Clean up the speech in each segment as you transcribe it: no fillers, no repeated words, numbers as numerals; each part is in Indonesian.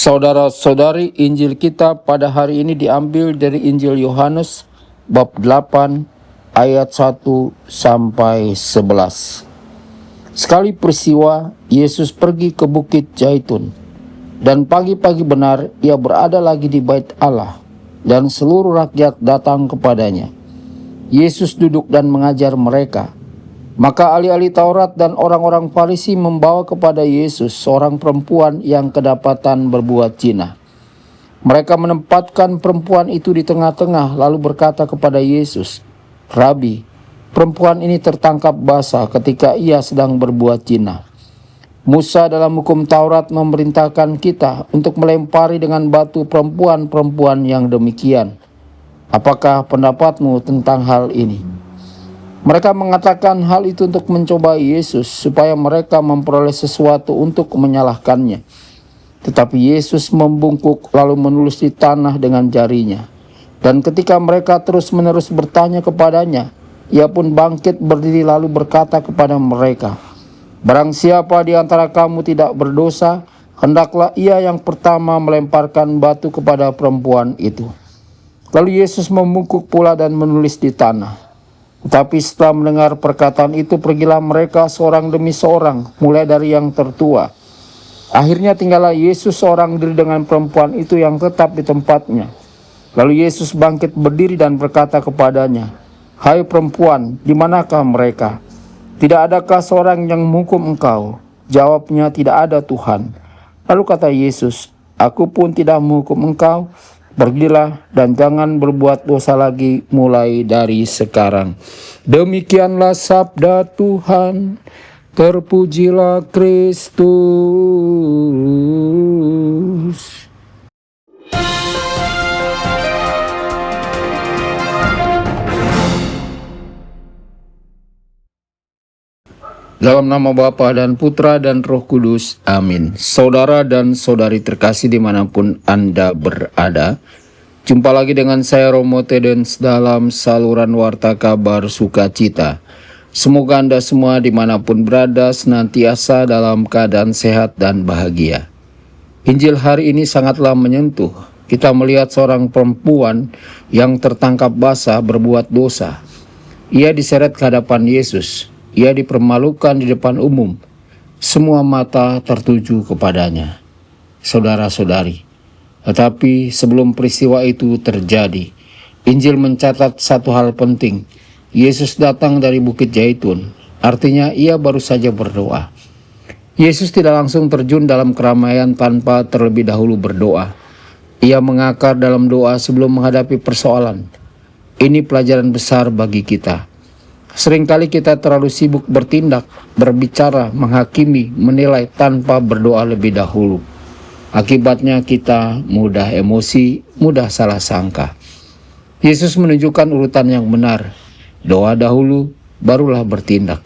Saudara-saudari, Injil kita pada hari ini diambil dari Injil Yohanes bab 8 ayat 1 sampai 11. Sekali peristiwa, Yesus pergi ke Bukit Zaitun, dan pagi-pagi benar ia berada lagi di Bait Allah, dan seluruh rakyat datang kepadanya. Yesus duduk dan mengajar mereka. Maka ahli-ahli Taurat dan orang-orang Farisi membawa kepada Yesus seorang perempuan yang kedapatan berbuat zina. Mereka menempatkan perempuan itu di tengah-tengah lalu berkata kepada Yesus, "Rabi, perempuan ini tertangkap basah ketika ia sedang berbuat zina. Musa dalam hukum Taurat memerintahkan kita untuk melempari dengan batu perempuan-perempuan yang demikian. Apakah pendapatmu tentang hal ini?" Mereka mengatakan hal itu untuk mencoba Yesus supaya mereka memperoleh sesuatu untuk menyalahkannya. Tetapi Yesus membungkuk lalu menulis di tanah dengan jarinya. Dan ketika mereka terus-menerus bertanya kepadanya, ia pun bangkit berdiri lalu berkata kepada mereka, "Barang siapa di antara kamu tidak berdosa, hendaklah ia yang pertama melemparkan batu kepada perempuan itu." Lalu Yesus membungkuk pula dan menulis di tanah. Tetapi setelah mendengar perkataan itu, pergilah mereka seorang demi seorang, mulai dari yang tertua. Akhirnya tinggallah Yesus seorang diri dengan perempuan itu yang tetap di tempatnya. Lalu Yesus bangkit berdiri dan berkata kepadanya, "Hai perempuan, di manakah mereka? Tidak adakah seorang yang menghukum engkau?" Jawabnya, "Tidak ada, Tuhan." Lalu kata Yesus, "Aku pun tidak menghukum engkau. Pergilah dan jangan berbuat dosa lagi mulai dari sekarang." Demikianlah sabda Tuhan. Terpujilah Kristus. Dalam nama Bapa dan Putra dan Roh Kudus, amin. Saudara dan saudari terkasih dimanapun Anda berada, jumpa lagi dengan saya Romo Tedens dalam saluran Warta Kabar Sukacita. Semoga Anda semua dimanapun berada senantiasa dalam keadaan sehat dan bahagia. Injil hari ini sangatlah menyentuh. Kita melihat seorang perempuan yang tertangkap basah berbuat dosa. Ia diseret ke hadapan Yesus. Ia dipermalukan di depan umum. Semua mata tertuju kepadanya. Saudara-saudari, tetapi sebelum peristiwa itu terjadi, Injil mencatat satu hal penting. Yesus datang dari Bukit Zaitun, artinya ia baru saja berdoa. Yesus tidak langsung terjun dalam keramaian tanpa terlebih dahulu berdoa. Ia mengakar dalam doa sebelum menghadapi persoalan. Ini pelajaran besar bagi kita. Seringkali kita terlalu sibuk bertindak, berbicara, menghakimi, menilai tanpa berdoa lebih dahulu. Akibatnya kita mudah emosi, mudah salah sangka. Yesus menunjukkan urutan yang benar. Doa dahulu, barulah bertindak.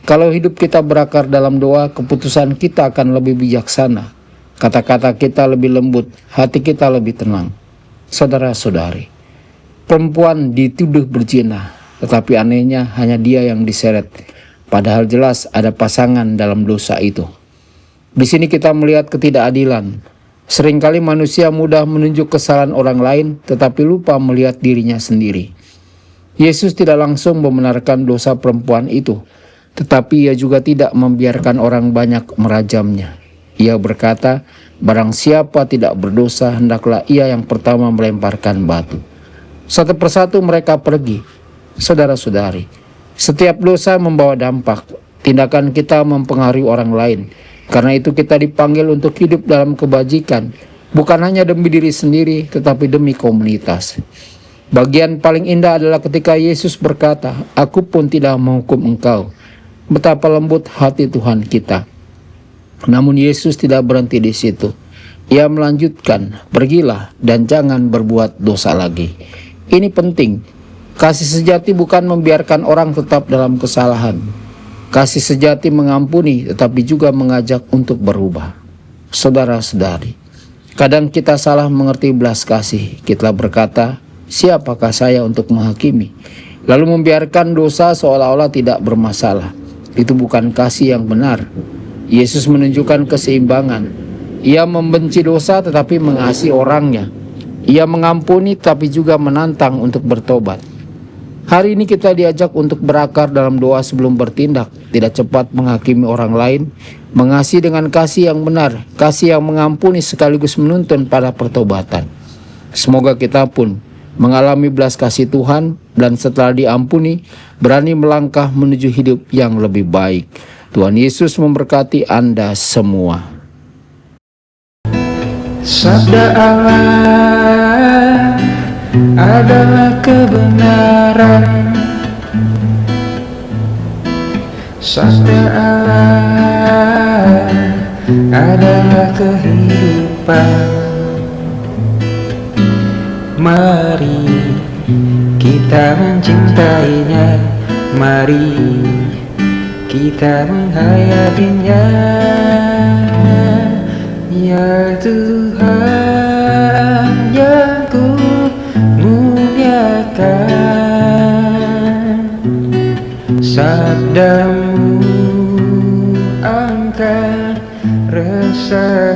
Kalau hidup kita berakar dalam doa, keputusan kita akan lebih bijaksana. Kata-kata kita lebih lembut, hati kita lebih tenang. Saudara-saudari, perempuan dituduh berzina. Tetapi anehnya hanya dia yang diseret, padahal jelas ada pasangan dalam dosa itu. Di sini kita melihat ketidakadilan. Seringkali manusia mudah menunjuk kesalahan orang lain, tetapi lupa melihat dirinya sendiri. Yesus tidak langsung membenarkan dosa perempuan itu, tetapi ia juga tidak membiarkan orang banyak merajamnya. Ia berkata, "Barang siapa tidak berdosa, hendaklah ia yang pertama melemparkan batu." Satu persatu mereka pergi. Saudara-saudari, setiap dosa membawa dampak. Tindakan kita mempengaruhi orang lain. Karena itu kita dipanggil untuk hidup dalam kebajikan, bukan hanya demi diri sendiri, tetapi demi komunitas. Bagian paling indah adalah ketika Yesus berkata, "Aku pun tidak menghukum engkau." Betapa lembut hati Tuhan kita. Namun Yesus tidak berhenti di situ. Ia melanjutkan, "Pergilah dan jangan berbuat dosa lagi." Ini penting. Kasih sejati bukan membiarkan orang tetap dalam kesalahan. Kasih sejati mengampuni tetapi juga mengajak untuk berubah. Saudara-saudari, kadang kita salah mengerti belas kasih. Kita berkata, "Siapakah saya untuk menghakimi?" Lalu membiarkan dosa seolah-olah tidak bermasalah. Itu bukan kasih yang benar. Yesus menunjukkan keseimbangan. Ia membenci dosa tetapi mengasihi orangnya. Ia mengampuni tapi juga menantang untuk bertobat. Hari ini kita diajak untuk berakar dalam doa sebelum bertindak, tidak cepat menghakimi orang lain, mengasihi dengan kasih yang benar, kasih yang mengampuni sekaligus menuntun pada pertobatan. Semoga kita pun mengalami belas kasih Tuhan dan setelah diampuni, berani melangkah menuju hidup yang lebih baik. Tuhan Yesus memberkati Anda semua. Sabda Allah adalah kebenaran. Sabda Allah adalah kehidupan. Mari kita mencintainya, mari kita menghayatinya. Ya Tuhan yang ku muliakan, sabdamu angkat rasa